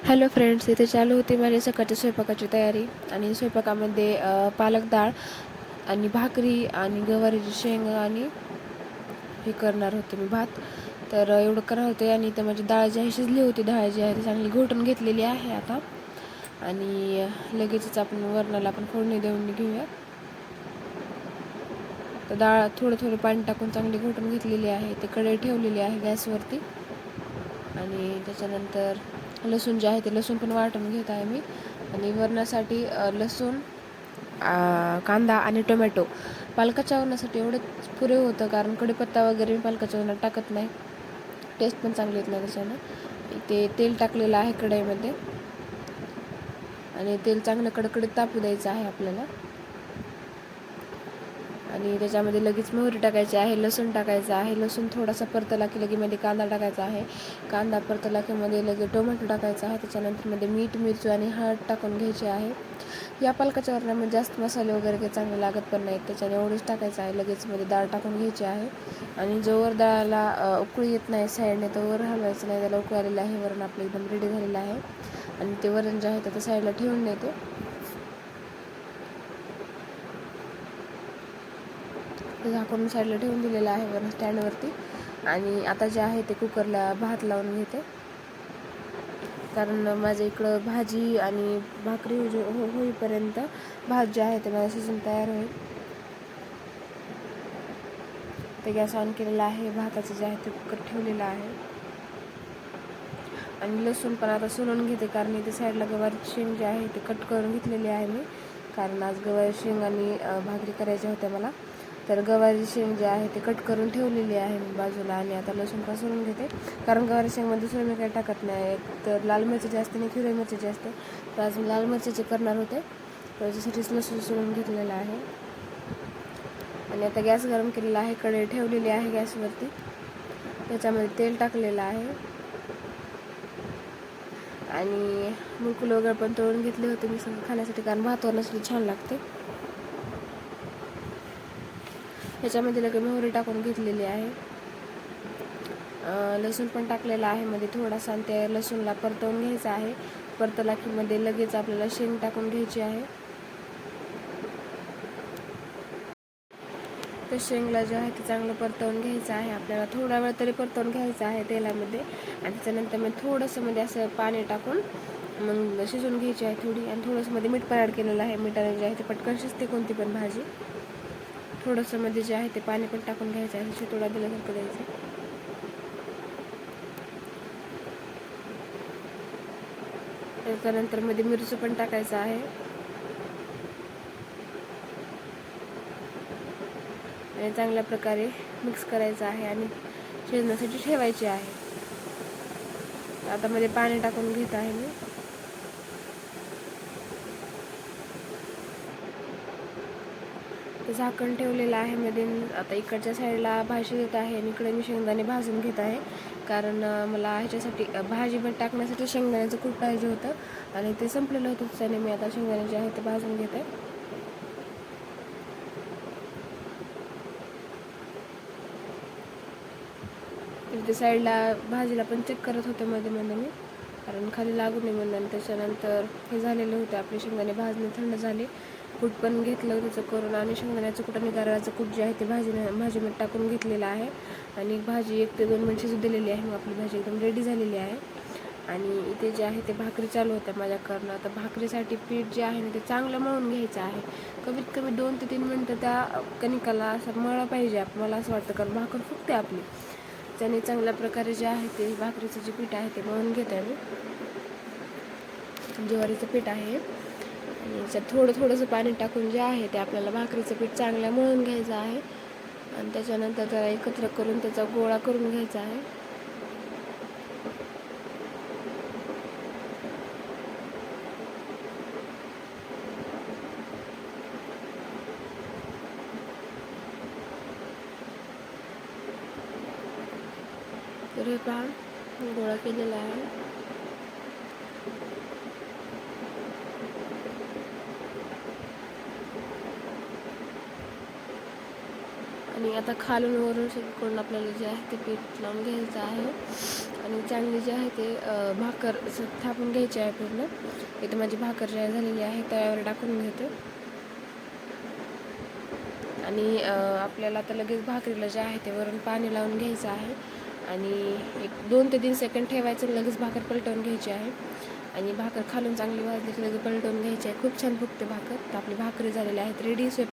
Hello friends, इथे चालू होती माझी सकाळच्या स्वयंपाकाची तयारी. आणि स्वयंपाकामध्ये पालक डाळ आणि भाकरी आणि गवारीची शेंग आणि हे करणार होते मी भात. तर एवढं करणार होते. आणि इथं माझी डाळ जी आहे शिजली होती. डाळ जी आहे ती चांगली घोटून घेतलेली आहे आता. आणि लगेचच आपण वरणाला आपण फोडणी देऊन घेऊया. तर डाळ थोडं थोडं पाणी टाकून चांगली घोटून घेतलेली आहे. ते कढई ठेवलेली आहे गॅसवरती. आणि त्याच्यानंतर लसूण जे आहे ते लसूण पण वाटून घेत आहे मी. आणि वरणासाठी लसूण, कांदा आणि टोमॅटो. पालकाच्या वरणासाठी एवढंच पुरे होतं, कारण कढीपत्ता वगैरे मी पालकाच्या वरणात टाकत नाही. टेस्ट पण चांगली येत नाही त्याच्यानं. ते तेल टाकलेलं आहे कढईमध्ये. आणि तेल चांगलं कडकडीत तापू द्यायचं आहे आपल्याला. आणि त्याच्यामध्ये लगेच मोहरी टाकायची आहे, लसूण टाकायचं आहे. लसूण थोडासा परतला की लगे मध्ये कांदा टाकायचा आहे. कांदा परतला की मध्ये लगे टोमॅटो टाकायचा आहे. त्याच्यानंतर मध्ये मीठ, मिरची आणि हळद टाकून घ्यायची आहे. या पालकाच्या वरणामध्ये जास्त मसाले वगैरे काही चांगले लागत पण नाहीत, त्याच्याने एवढंच टाकायचं आहे. लगेच मध्ये डाळ टाकून घ्यायची आहे. आणि जोवर डाळाला उकळी येत नाही साईडने, तोवर हलवायचं नाही. त्याला उकळी आलेलं आहे, वरण आपलं एकदम रेडी झालेलं आहे. आणि ते वरण जे आहे ते साईडला ठेवून देते. ते झाकून साईडला ठेवून दिलेलं आहे वरून स्टँडवरती. आणि आता जे आहे ते कुकरला भात लावून घेते, कारण माझ्या इकडं भाजी आणि भाकरी होईपर्यंत भात जे आहे ते माझं शिजून तयार होईल. ते गॅस ऑन केलेला आहे. भाताचं जे आहे ते कुकर ठेवलेलं आहे. आणि लसूण पण आता सोलून घेते, कारण इथे साईडला गवारीची शेंग जे आहे ते कट करून घेतलेली आहे मी, कारण आज गवारी शेंग आणि भाकरी करायच्या होत्या मला. तर गवारी शेंग जे आहे ते कट करून ठेवलेली आहे मी बाजूला. आणि आता लसूण पण सोलून घेते, कारण गवारी शेंगमध्ये दुसरं मी काही टाकत नाही. तर लाल मिरची असते आणि हिरवी मिरची असते. तर आज मी लाल मिरचीचे करणार होते, त्याच्यासाठीच लसूण सोलून घेतलेलं आहे. आणि आता गॅस गरम केलेला आहे, कढई ठेवलेली आहे गॅसवरती. त्याच्यामध्ये तेल टाकलेलं आहे. आणि मुरकुल वगैरे पण तळून घेतले होते मी सगळं खाण्यासाठी, कारण भात वरणासाठी छान लागते. ह्याच्यामध्ये लगेच मोहरी टाकून घेतलेली आहे. लसूण पण टाकलेला आहे मध्ये थोडासा. आणि त्या लसूणला परतवून घ्यायचं आहे. परतला की मध्ये लगेच आपल्याला शेंग टाकून घ्यायची आहे. तर शेंगला जे आहे ते चांगलं परतवून घ्यायचं आहे आपल्याला. थोडा वेळ तरी परतवून घ्यायचं आहे तेलामध्ये. आणि त्याच्यानंतर मग थोडंसं मध्ये असं पाणी टाकून मग शिजवून घ्यायची आहे थोडी. आणि थोडंसं मध्ये मीठ पण ॲड केलेलं आहे. मिठाने जे आहे ते पटकन शिजते कोणती पण भाजी. थोडंसं मध्ये जे आहे ते पाणी पण टाकून घ्यायचं आहे, शितोडा दिल्यासारखं द्यायचं. त्याच्यानंतर मध्ये मिरची पण टाकायचं आहे. आणि चांगल्या प्रकारे मिक्स करायचं आहे आणि शिजण्यासाठी ठेवायची आहे. आता मध्ये पाणी टाकून घेत आहे मी. झाकण ठेवलेलं आहे मध्ये. आता इकडच्या साईडला भाजी शिजत आहे आणि इकडे मी शेंगदाणे भाजून घेत आहे, कारण मला ह्याच्यासाठी भाजी पण टाकण्यासाठी शेंगदाण्याचं खूप पाहिजे होतं आणि ते संपलेलं होतं. त्याने मी आता शेंगदाणे जे आहे ते भाजून घेत आहे. तिथे साईडला भाजीला पण चेक करत होते मध्ये मध्ये मी, कारण खाली लागू नये म्हणून. आणि त्याच्यानंतर हे झालेले होते आपले शेंगदाणे भाजणे थंड झाले. कूट पण घेतलं त्याचं करून. आणि शेंगदाण्याचं कूट आणि गारळाचं कूट जे आहे ते भाजीमध्ये टाकून घेतलेलं आहे. आणि भाजी 1 ते 2 मिनिट शिजू दिलेली आहे. मग आपली भाजी एकदम रेडी झालेली आहे. आणि इथे जे आहे ते भाकरी चालू होत्या माझ्या करणं. आता भाकरीसाठी पीठ जे आहे ना ते चांगलं मळून घ्यायचं आहे. कमीत कमी 2 ते 3 मिनटं त्या कणिकाला असं मळलं पाहिजे मला असं वाटतं, कारण भाकर फुगते आपली. त्याने चांगल्या प्रकारे जे आहे ते भाकरीचं जे पीठ आहे ते मळून घेत आहे मी. ज्वारीचं पीठ आहे. आणि याच्यात थोडंसं पाणी टाकून जे आहे ते आपल्याला भाकरीचं पीठ चांगलं मळून घ्यायचं आहे. आणि त्याच्यानंतर त्याला एकत्र करून त्याचा गोळा करून घ्यायचा आहे. तर हे पहा, गोळा केलेला आहे. आणि आता खालून वरून सगळीकडून आपल्याला जे आहे ते पीठ लावून घ्यायचं आहे. आणि चांगली जे आहे ते भाकर थापून घ्यायची आहे पूर्ण. इथं माझी भाकर जी झालेली आहे तव्यावर टाकून घेते. आणि आपल्याला आता लगेच भाकरीला जे आहे ते वरून पाणी लावून घ्यायचं आहे आणि एक 2 ते 3 सेकंड ठेवायचं, लगेच भाकर पलटवून घ्यायची आहे. आणि भाकर खालून चांगली भाजली की लगेच पलटवून घ्यायची आहे. खूप छान फुगते भाकर. तर आपली भाकरी झालेली आहेत रेडी.